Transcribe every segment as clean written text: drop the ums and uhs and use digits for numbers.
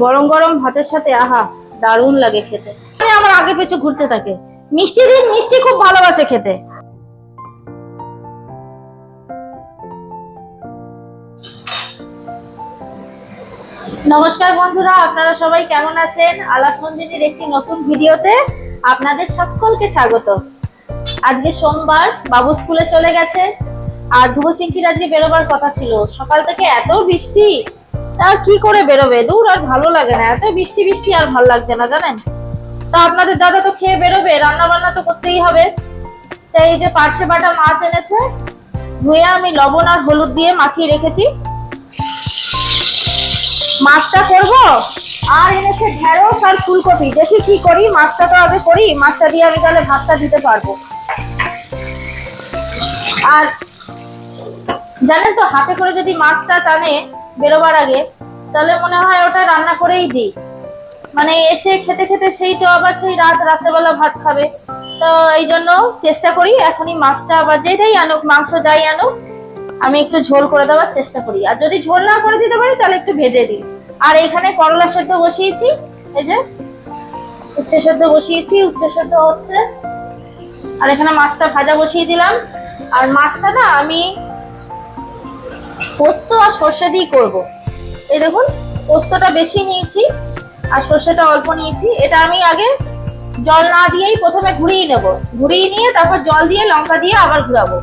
গরম গরম ভাতের সাথে আহা দারুণ লাগে খেতে। আমার আগে পিছু ঘুরতে থাকে। মিষ্টি দিন মিষ্টি খুব ভালোবাসে খেতে। নমস্কার বন্ধুরা, আপনারা সবাই কেমন আছেন? আলাপমঞ্জিনীর একটি নতুন ভিডিওতে আপনাদের সকলকে স্বাগত। আজকে সোমবার, বাবু স্কুলে চলে গেছে আর ধ্রুবচিঙ্কির আজকে বেরোবার কথা ছিল। সকাল থেকে এত বৃষ্টি, আর কি করে বেরোবে? দূর, আর ভালো লাগে না, এত বৃষ্টি বৃষ্টি আর ভালো লাগছে না জানেন। তা আপনাদের দাদা তো খেয়ে বেরোবে, রান্না বান্না তো করতেই হবে। তাই এই যে পার্শে বাটা মাছ এনেছে, ধুয়ে আমি লবণ আর হলুদ দিয়ে মাখিয়ে রেখেছি। মাছটা করব। আর এনেছে ঢেঁড়স আর ফুলকপি। দেখি কি করি, মাছটা তো আগে করি, মাছটা দিয়ে আমি তাহলে ভাতটা দিতে পারবো। আর জানেন তো, হাতে করে যদি মাছটা টানে বেরোবার আগে, তাহলে মনে হয় ওটা রান্না করেই দিই। মানে এসে খেতে খেতে সেই তো আবার সেই রাত্রেবেলা ভাত খাবে। তো এই জন্য চেষ্টা করি এখনই মাছটা, আবার যেটাই আনুক, মাংস যাই আনুক, আমি একটু ঝোল করে দেওয়ার চেষ্টা করি। আর যদি ঝোল না করে দিতে পারি তাহলে একটু ভেজে দিই। আর এখানে করলা সেদ্ধ বসিয়েছি, এই যে উচ্ছে সেদ্ধ বসিয়েছি, উচ্ছে সেদ্ধ হচ্ছে। আর এখানে মাছটা ভাজা বসিয়ে দিলাম। আর মাছটা না আমি পোস্ত আর সর্ষে দিয়ে করবো। এই দেখুন, পোস্তটা বেশি নিয়েছি আর সর্ষেটা অল্প নিয়েছি। এটা আমি আগে জল না দিয়েই প্রথমে ঘুরিয়ে নেব, ঘুরিয়ে নিয়ে তারপর জল দিয়ে লঙ্কা দিয়ে আবার ঘুরাবো।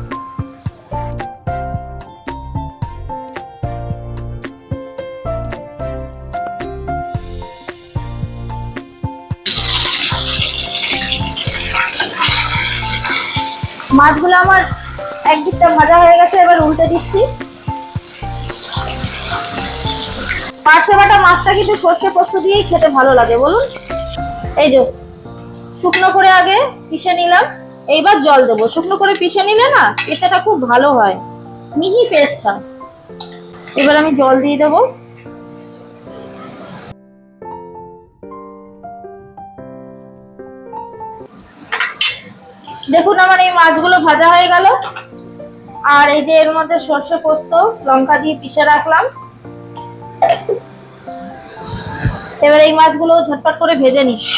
মাছগুলো আমার একদিকটা ভাজা হয়ে গেছে, এবার উল্টে দিচ্ছি। পার্শে বাটা মাছটা কিন্তু সর্ষে পোস্ত দিয়েই খেতে ভালো লাগে, বলুন। এই যে শুকনো করে আগে পিষে নিলাম, এইবার জল দেবো। শুকনো করে পিষে নিলে না পেস্টটা খুব ভালো হয়, মিহি পেস্ট হয়। এবার আমি জল দিয়ে দেবো। দেখুন আমার এই মাছগুলো ভাজা হয়ে গেল। আর এই যে এর মধ্যে সর্ষে পোস্ত লঙ্কা দিয়ে পিষে রাখলাম। এবার এই মাছগুলো ঝটপট করে ভেজে নিচ্ছি।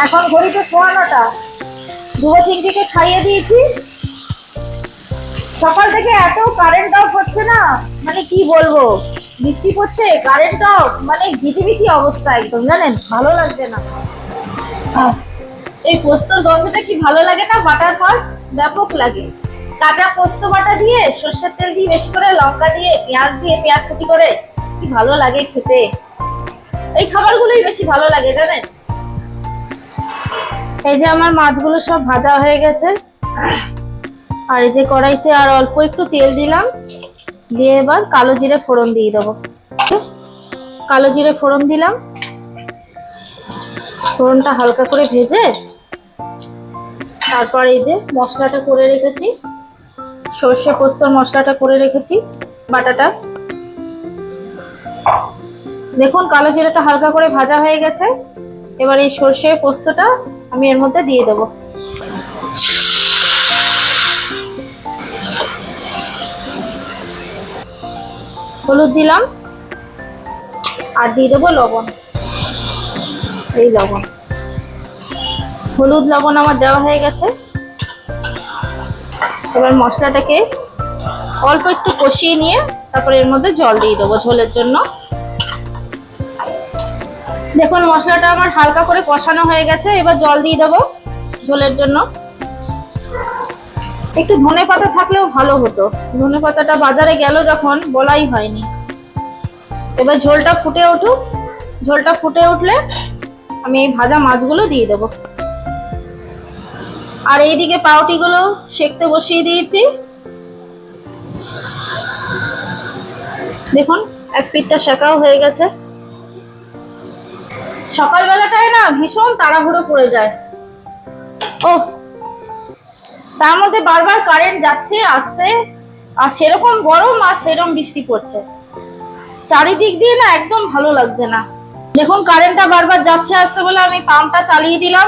এখন ঘড়িতে 9:15। ধ্রুবচিঙ্কিকে খাইয়ে দিয়েছি। সকাল থেকে এত কারেন্ট অফ হচ্ছে না, মানে কি বলবো, বৃষ্টি পড়ছে, কারেন্ট অফ, মানে ভিটি অবস্থা একদম, জানেন, ভালো লাগছে না। এই পোস্তর গন্ধটা কি ভালো লাগে না, বাটার পর ব্যাপক লাগে। কাঁচা পোস্ত বাটা দিয়ে সর্ষের তেল দিয়ে বেশি করে, লঙ্কা দিয়ে পেঁয়াজ কুচি করে, কি ভালো লাগে খেতে। এই খাবারগুলোই বেশি ভালো লাগে জানেন। এই যে আমার মাছগুলো সব ভাজা হয়ে গেছে। আর এই যে কড়াইতে আর অল্প একটু তেল দিলাম, দিয়ে এবার কালো জিরে ফোড়ন দিয়ে দেবো। কালো জিরে ফোড়ন দিলাম। ফোড়নটা হালকা করে ভেজে তারপর এই যে মশলাটা করে রেখেছি, সর্ষে পোস্তর মশলাটা করে রেখেছি বাটাটা। দেখুন কালো জিরাটা হালকা করে ভাজা হয়ে গেছে। এবার এই সর্ষে পোস্তটা আমি এর মধ্যে দিয়ে দেবো। হলুদ দিলাম আর দিয়ে দেবো লবণ। এই লবণ, হলুদ লবণ আমার দেওয়া হয়ে গেছে। এবার মশলাটাকে অল্প একটু কষিয়ে নিয়ে তারপর এর মধ্যে জল দিয়ে দেবো ঝোলের জন্য। দেখুন মশলাটা আমার হালকা করে কষানো হয়ে গেছে, এবার জল দিয়ে দেবো ঝোলের জন্য। একটু ধনে পাতা থাকলেও ভালো হতো, ধনে পাতাটা বাজারে গেল যখন, বলাই হয়নি। এবার ঝোলটা ফুটে উঠুক, ঝোলটা ফুটে উঠলে আমি এই ভাজা মাছগুলো দিয়ে দেবো। আর এইদিকে পাউরুটিগুলো সেকতে বসিয়ে দিয়েছি। দেখুন এক পিঠটা সেকাও হয়ে গেছে। সকালবেলাটায় না ভীষণ তাড়াহুড়ো পড়ে যায়। ও, তার মধ্যে বারবার কারেন্ট যাচ্ছে আসছে, আর সেরকম গরম আর সেরকম বৃষ্টি পড়ছে, চারিদিক দিয়ে না একদম ভালো লাগছে না। দেখুন কারেন্টটা বারবার যাচ্ছে আসছে বলে আমি পাম্পটা চালিয়ে দিলাম,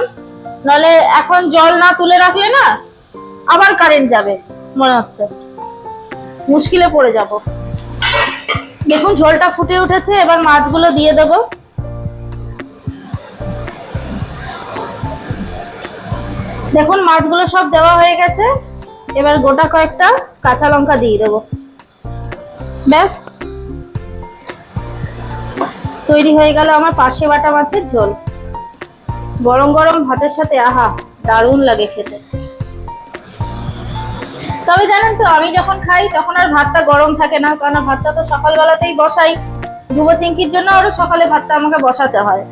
নাহলে এখন জল না তুলে রাখলে না আবার কারেন্ট যাবে, মনে হচ্ছে মুশকিলে পড়ে যাব। দেখুন ঝোলটা ফুটে উঠেছে, এবার মাছগুলো দিয়ে দেবো। দেখুন মাছগুলো সব দেওয়া হয়ে গেছে, এবার গোটা কয়েকটা কাঁচা লঙ্কা দিয়ে দেবো। ব্যাস তৈরি হয়ে গেল আমার পার্শে বাটা মাছের ঝোল। গরম গরম ভাতের সাথে আহা দারুণ লাগে খেতে। তবে জানেন তো, আমি যখন খাই তখন আর ভাতটা গরম থাকে না, কারণ ভাতটা তো সকালবেলাতেই বসাই। ডুবো চিংকির জন্য আরো সকালে ভাতটা আমাকে বসাতে হয়,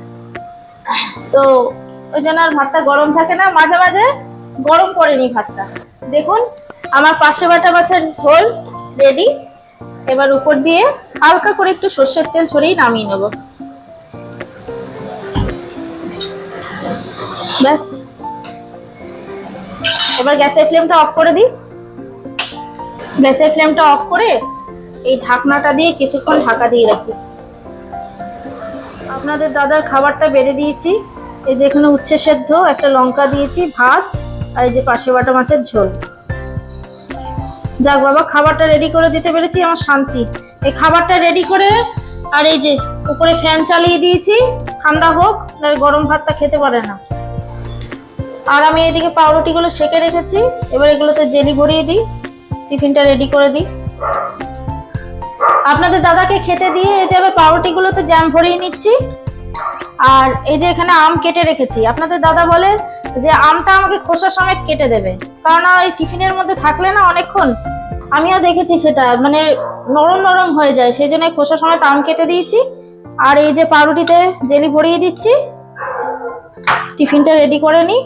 তো ওই জন্য আর ভাতটা গরম থাকে না। মাঝে মাঝে গরম করে নি ভাতটা। দেখুন আমার পার্শে বাটা মাছের ঝোল রেডি। এবার উপর দিয়ে হালকা করে একটু সর্ষের তেল ছড়িয়ে নামিয়ে নেব। ব্যাস এবার গ্যাসের ফ্লেমটা অফ করে দিই। গ্যাসের ফ্লেমটা অফ করে এই ঢাকনাটা দিয়ে কিছুক্ষণ ঢাকা দিয়ে রাখি। আপনাদের দাদার খাবারটা বেড়ে দিয়েছি। এই যে এখানে উচ্ছে সেদ্ধ, একটা লঙ্কা দিয়েছি, ভাত, আর এই যে পার্শে বাটা মাছের ঝোল। যাক বাবা, খাবারটা রেডি করে দিতে পেরেছি, আমার শান্তি। এই খাবারটা রেডি করে আর এই যে উপরে ফ্যান চালিয়ে দিয়েছি, ঠান্ডা হোক, গরম ভাতটা খেতে পারে না। আর আমি এদিকে পাউরুটিগুলো সেঁকে রেখেছি, এবার এগুলোতে জেলি ভরিয়ে দিই, টিফিনটা রেডি করে দিই। আপনাদের দাদাকে খেতে দিয়ে এই যে আবার পাউরুটিগুলোতে জ্যাম ভরিয়ে নিচ্ছি। আর এই যে এখানে আম কেটে রেখেছি। আপনাদের দাদা বলে যে আমটা আমাকে খোসা সমেত কেটে দেবে, কারণ ওই টিফিনের মধ্যে থাকলে না অনেকক্ষণ, আমিও দেখেছি সেটা মানে নরম নরম হয়ে যায়, সেই জন্য খোসা সমেত আম কেটে দিয়েছি। আর এই যে পাউরুটিতে জেলি ভরিয়ে দিচ্ছি। টিফিনটা রেডি করে নি।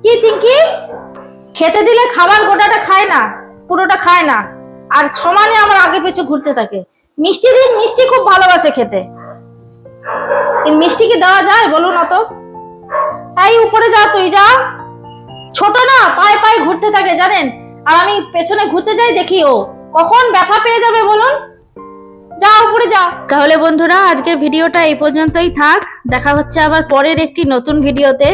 কি চিঙ্কি, খেতে দিলে খাবার গোটাটা খায় না, পুরোটা খায় না, আর সমানে আমার আগে পিছু ঘুরতে থাকে। মিষ্টি দিন, মিষ্টি খুব ভালোবাসে খেতে। এই মিষ্টি কি দেওয়া যায় বলুন? অত এই উপরে যা, তুই যা, ছোট না, পায়ে পায়ে ঘুরতে থাকে জানেন, আর আমি পেছনে ঘুরতে যাই, দেখি ও কখন ব্যথা পেয়ে যাবে বলুন। যা উপরে যা। তাহলে বন্ধুরা আজকের ভিডিওটা এই পর্যন্তই থাক, দেখা হচ্ছে আবার পরের একটি নতুন ভিডিওতে।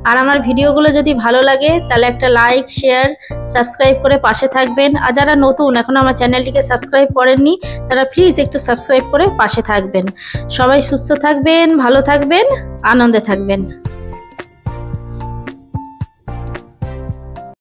আর আমার ভিডিওগুলো যদি ভালো লাগে তাহলে একটা লাইক, শেয়ার, সাবস্ক্রাইব করে পাশে থাকবেন। আর যারা নতুন এখনো আমার চ্যানেলটিকে সাবস্ক্রাইব করেননি তারা প্লিজ একটু সাবস্ক্রাইব করে পাশে থাকবেন। সবাই সুস্থ থাকবেন, ভালো থাকবেন, আনন্দে থাকবেন।